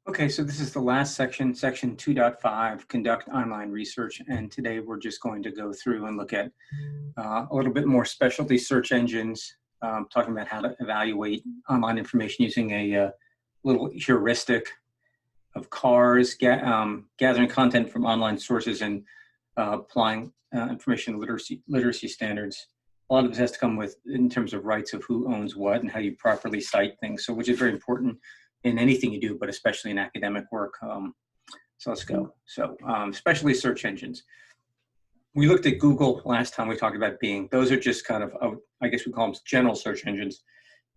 Okay, so this is the last section, section 2.5, conduct online research. And today we're just going to go through and look at a little bit more specialty search engines, talking about how to evaluate online information using a little heuristic of cars, gathering content from online sources and applying information literacy standards. A lot of this has to come with in terms of rights of who owns what and how you properly cite things. So which is very important in anything you do, but especially in academic work. So let's go. So specialty search engines. We looked at Google last time we talked about Bing. Those are just kind of, I guess we call them general search engines,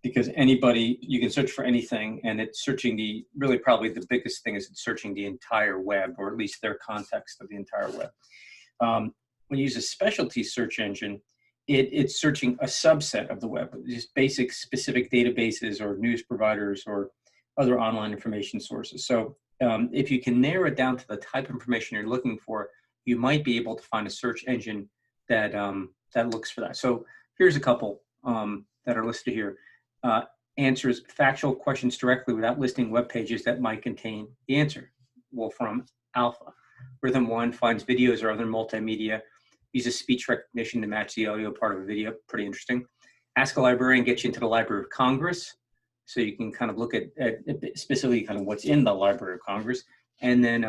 because anybody, you can search for anything, and it's searching really probably the biggest thing is it's searching the entire web, or at least their context of the entire web. When you use a specialty search engine, it's searching a subset of the web, just basic specific databases or news providers or other online information sources. So if you can narrow it down to the type of information you're looking for, you might be able to find a search engine that that looks for that. So here's a couple that are listed here. Answers factual questions directly without listing web pages that might contain the answer. Wolfram Alpha. Rhythm One finds videos or other multimedia, uses speech recognition to match the audio part of a video. Pretty interesting. Ask a Librarian gets you into the Library of Congress, so you can kind of look at specifically kind of what's in the Library of Congress. And then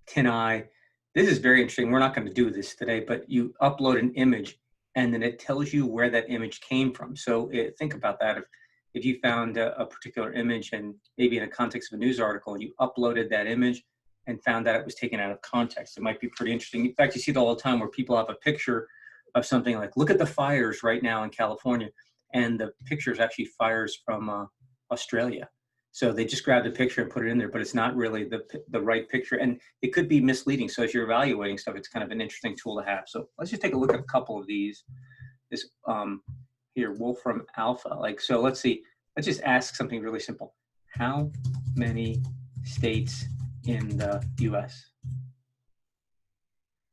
TinEye. This is very interesting. We're not going to do this today, but you upload an image and then it tells you where that image came from. So think about that. If you found a particular image and maybe in a context of a news article and you uploaded that image and found that it was taken out of context, it might be pretty interesting. In fact, you see it all the time where people have a picture of something like, look at the fires right now in California. And the picture is actually fires from Australia. So they just grabbed a picture and put it in there, but it's not really the right picture. And it could be misleading. So as you're evaluating stuff, it's kind of an interesting tool to have. So let's just take a look at a couple of these. This here, Wolfram Alpha. Like, so let's see, let's just ask something really simple. How many states in the US?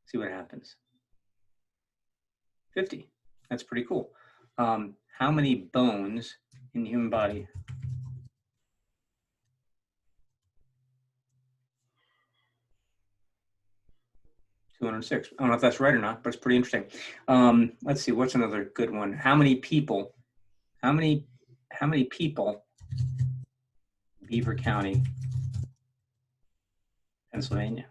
See what happens. 50. That's pretty cool. How many bones in the human body? 206. I don't know if that's right or not, but it's pretty interesting. Let's see, what's another good one? How many people, Beaver County, Pennsylvania?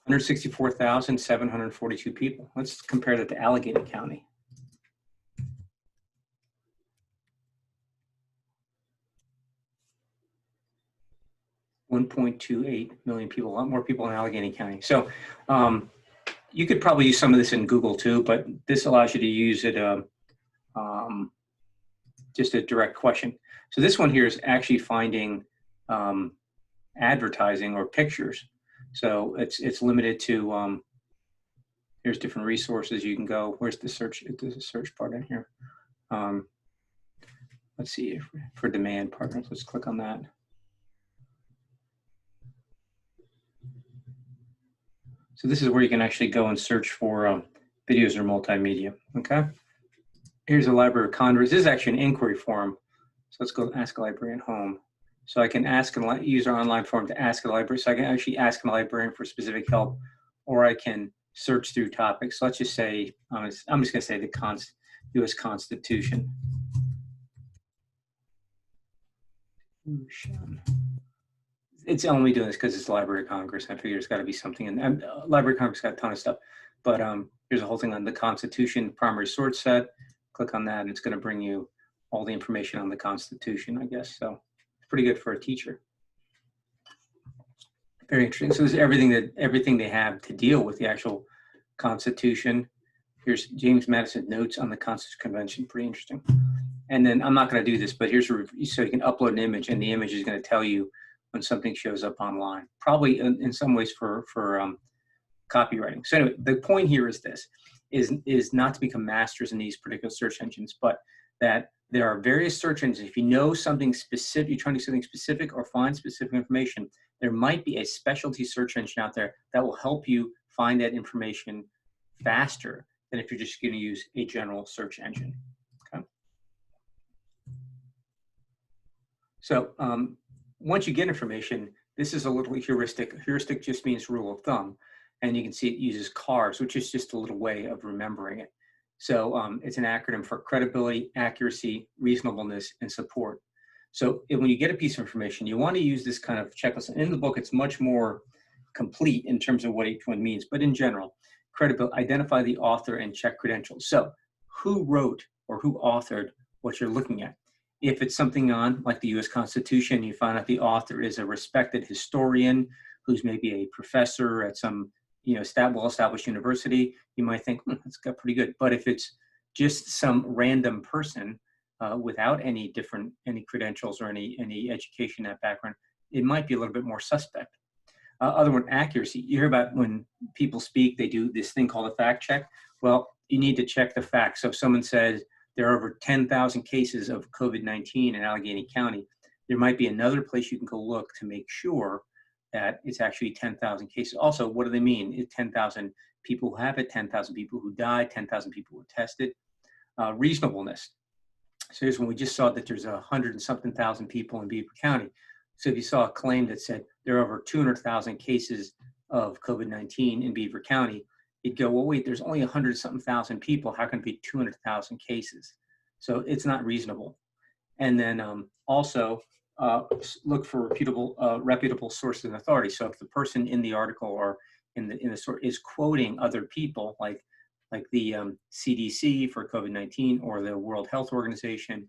164,742 people. Let's compare that to Allegheny County. 1.28 million people, a lot more people in Allegheny County. So you could probably use some of this in Google too, but this allows you to use it just a direct question. So this one here is actually finding advertising or pictures. So it's limited to, here's different resources you can go. Where's the search? There's a search part in here. Let's see, for demand partners, let's click on that. So this is where you can actually go and search for videos or multimedia, okay? Here's a Library of Congress. This is actually an inquiry form. So let's go ask a librarian home. So I can use our online form to ask a librarian. So I can actually ask a librarian for specific help, or I can search through topics. So let's just say, I'm just gonna say the US Constitution. It's only doing this because it's the Library of Congress. I figure it's got to be something. And Library of Congress got a ton of stuff. But here's a whole thing on the Constitution primary source set. Click on that, and it's going to bring you all the information on the Constitution, I guess. So it's pretty good for a teacher. Very interesting. So this is everything they have to deal with the actual Constitution. Here's James Madison notes on the Constitutional Convention. Pretty interesting. And then I'm not going to do this, but here's so you can upload an image, and the image is going to tell you when something shows up online, probably in some ways for copywriting. So anyway, the point here is this, is not to become masters in these particular search engines, but that there are various search engines. If you know something specific, you're trying to do something specific or find specific information, there might be a specialty search engine out there that will help you find that information faster than if you're just going to use a general search engine. So once you get information, this is a little heuristic. Heuristic just means rule of thumb. And you can see it uses CARS, which is just a little way of remembering it. So it's an acronym for credibility, accuracy, reasonableness, and support. So when you get a piece of information, you want to use this kind of checklist. In the book, it's much more complete in terms of what each one means. But in general, credibility, identify the author and check credentials. So who wrote or who authored what you're looking at? If it's something on like the US Constitution, you find out the author is a respected historian who's maybe a professor at some well-established university, you might think, that's got pretty good. But if it's just some random person without any credentials or any education, that background, it might be a little bit more suspect. Other one, accuracy. You hear about when people speak, they do this thing called a fact check. Well, you need to check the facts. So if someone says there are over 10,000 cases of COVID-19 in Allegheny County, there might be another place you can go look to make sure that it's actually 10,000 cases. Also, what do they mean? It's 10,000 people who have it, 10,000 people who died, 10,000 people who were tested. Reasonableness. So here's when we just saw that there's 100 and something thousand people in Beaver County. So if you saw a claim that said there are over 200,000 cases of COVID-19 in Beaver County, you'd go, well, wait, there's only 100 something thousand people. How can it be 200,000 cases? So it's not reasonable. And then also look for reputable sources and authority. So if the person in the article or in the source is quoting other people, like the CDC for COVID-19 or the World Health Organization,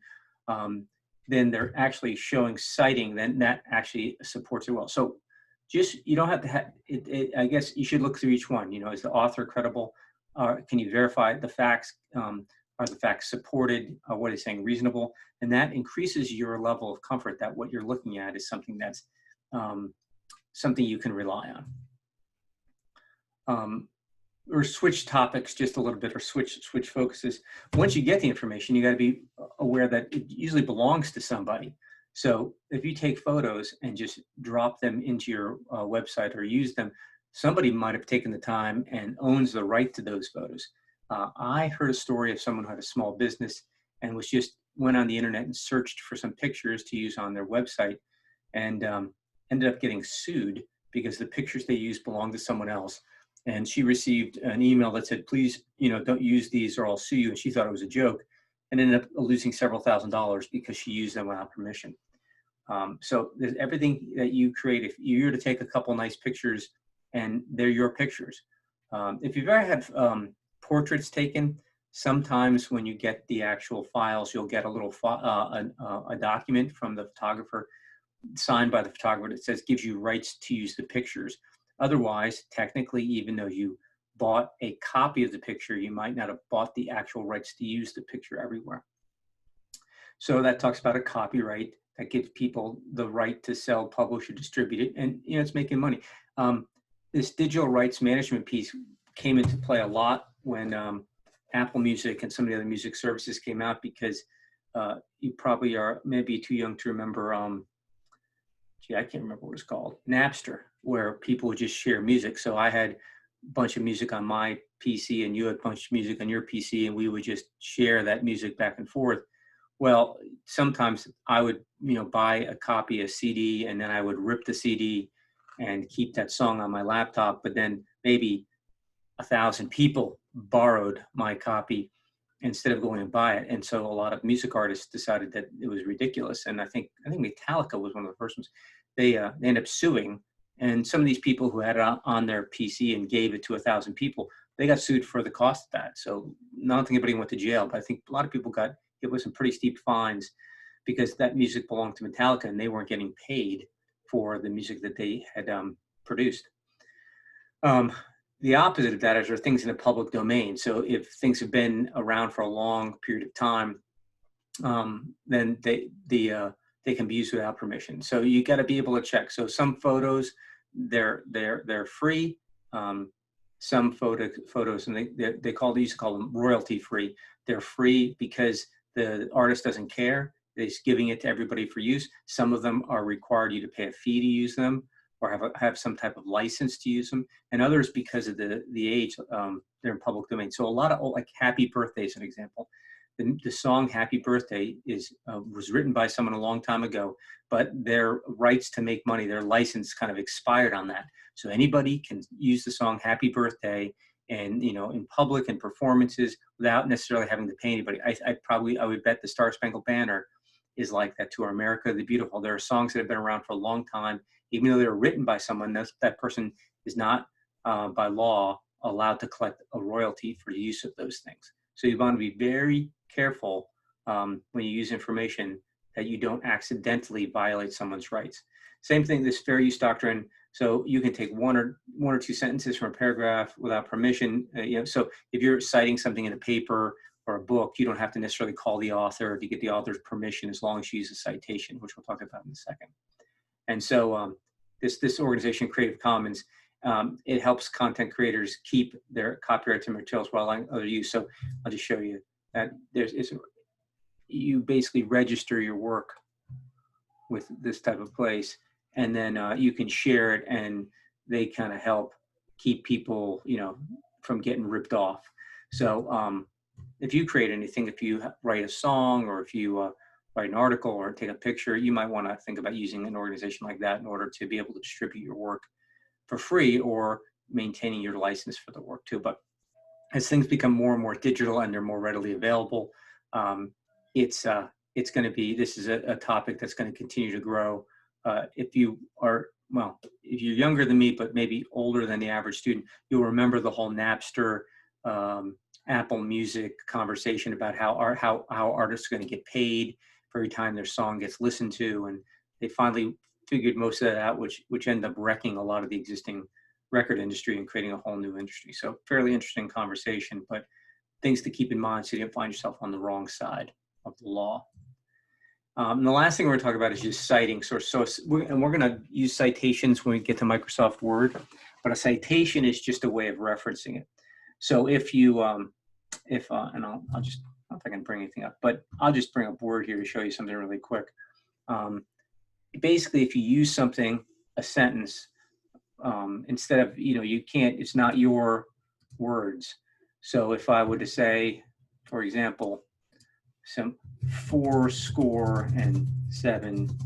then they're actually showing citing, then that actually supports it well. So you don't have to have it. I guess you should look through each one. Is the author credible? Can you verify the facts? Are the facts supported? What is saying reasonable? And that increases your level of comfort that what you're looking at is something that's something you can rely on. Or switch topics just a little bit, or switch focuses. Once you get the information, you got to be aware that it usually belongs to somebody. So if you take photos and just drop them into your website or use them, somebody might have taken the time and owns the right to those photos. I heard a story of someone who had a small business and went on the internet and searched for some pictures to use on their website, and ended up getting sued because the pictures they used belonged to someone else. And she received an email that said, please, don't use these or I'll sue you. And she thought it was a joke and ended up losing several $1,000s because she used them without permission. So there's everything that you create. If you're to take a couple nice pictures and they're your pictures. If you've ever had portraits taken, sometimes when you get the actual files, you'll get a little a document from the photographer signed by the photographer that says gives you rights to use the pictures. Otherwise, technically, even though you bought a copy of the picture, you might not have bought the actual rights to use the picture everywhere. So that talks about a copyright that gives people the right to sell, publish, or distribute it, and it's making money. This digital rights management piece came into play a lot when Apple Music and some of the other music services came out, because you probably are maybe too young to remember. I can't remember what it was called, Napster, where people would just share music. So I had a bunch of music on my PC and you had a bunch of music on your PC, and we would just share that music back and forth. Well, sometimes I would, buy a copy of CD, and then I would rip the CD and keep that song on my laptop. But then maybe 1,000 people borrowed my copy instead of going and buy it. And so a lot of music artists decided that it was ridiculous. And I think Metallica was one of the first ones. They ended up suing. And some of these people who had it on their PC and gave it to 1,000 people, they got sued for the cost of that. So not think anybody went to jail, but I think a lot of people got hit with some pretty steep fines because that music belonged to Metallica and they weren't getting paid for the music that they had produced. The opposite of that is there are things in the public domain. So if things have been around for a long period of time, then they can be used without permission. So you got to be able to check. So some photos, they're free. Some photos, and they used to call them royalty free. They're free because the artist doesn't care. They're just giving it to everybody for use. Some of them are required you to pay a fee to use them, or have some type of license to use them, and others because of the age, they're in public domain. So a lot of like Happy Birthday is an example. the song Happy Birthday was written by someone a long time ago, but their rights to make money, their license kind of expired on that. So anybody can use the song Happy Birthday and, in public and performances without necessarily having to pay anybody. I would bet the Star Spangled Banner is like that, to Our America the Beautiful. There are songs that have been around for a long time, even though they were written by someone, that person is not by law allowed to collect a royalty for the use of those things. So you want to be very careful when you use information that you don't accidentally violate someone's rights. Same thing, this fair use doctrine. So you can take one or two sentences from a paragraph without permission. So if you're citing something in a paper or a book, you don't have to necessarily call the author to get the author's permission, as long as you use a citation, which we'll talk about in a second. And so this organization, Creative Commons, it helps content creators keep their copyrighted materials while allowing other use. So I'll just show you that you basically register your work with this type of place, and then you can share it, and they kind of help keep people, from getting ripped off. So if you create anything, if you write a song, or if you write an article or take a picture, you might want to think about using an organization like that in order to be able to distribute your work for free, or maintaining your license for the work too. But as things become more and more digital and they're more readily available, it's going to be, this is a topic that's going to continue to grow. If you're younger than me, but maybe older than the average student, you'll remember the whole Napster, Apple Music conversation about how artists are going to get paid for every time their song gets listened to, and they finally figured most of that out, which ended up wrecking a lot of the existing record industry and creating a whole new industry. So fairly interesting conversation, but things to keep in mind so you don't find yourself on the wrong side of the law. And the last thing we're going to talk about is just citing. We're going to use citations when we get to Microsoft Word, but a citation is just a way of referencing it. So if you, and I'll just, I don't know if I can bring anything up, but I'll just bring up Word here to show you something really quick. Basically, if you use something, a sentence, instead of, you can't, it's not your words. So if I were to say, for example, some 407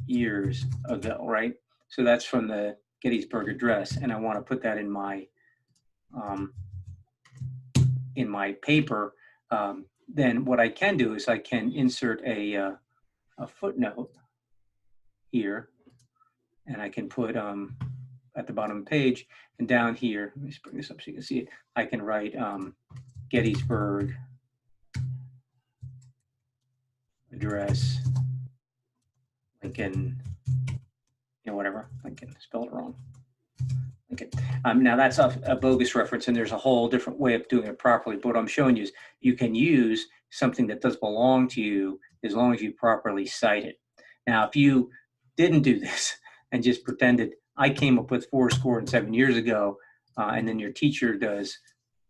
years ago, right? So that's from the Gettysburg Address, and I want to put that in my paper. Then what I can do is I can insert a footnote here, and I can put at the bottom of the page, and down here, let me just bring this up so you can see it, I can write Gettysburg Address, Lincoln, whatever, Lincoln, spelled it wrong. Lincoln. Now that's a bogus reference, and there's a whole different way of doing it properly, but what I'm showing you is you can use something that does belong to you as long as you properly cite it. Now, if you didn't do this and just pretended I came up with 407 years ago, and then your teacher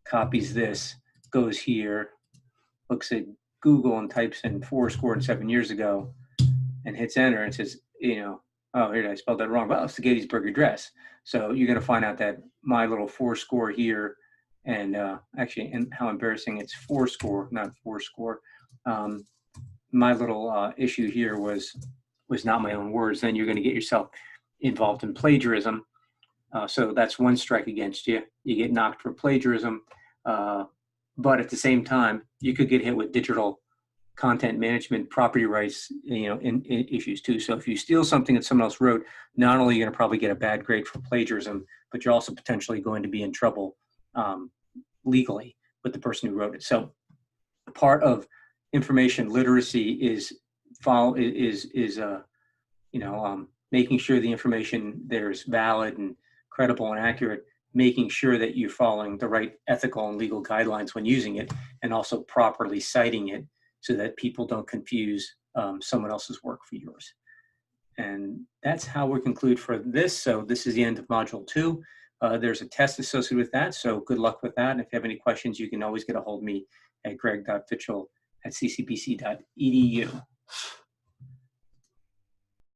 copies this, goes here, looks at Google and types in 407 years ago and hits enter and says, oh, here, I spelled that wrong. Well, it's the Gettysburg Address. So you're going to find out that my little 4-score here, and actually, and how embarrassing, it's 4-score, not 4-score. My little issue here was not my own words. Then you're going to get yourself involved in plagiarism. So that's one strike against you. You get knocked for plagiarism. But at the same time, you could get hit with digital content management, property rights, in issues too. So if you steal something that someone else wrote, not only are you going to probably get a bad grade for plagiarism, but you're also potentially going to be in trouble legally with the person who wrote it. So part of information literacy is making sure the information there is valid and credible and accurate, making sure that you're following the right ethical and legal guidelines when using it, and also properly citing it so that people don't confuse someone else's work for yours. And that's how we conclude for this. So this is the end of Module 2. There's a test associated with that, so good luck with that. And if you have any questions, you can always get a hold of me at greg.fitchell@ccbc.edu.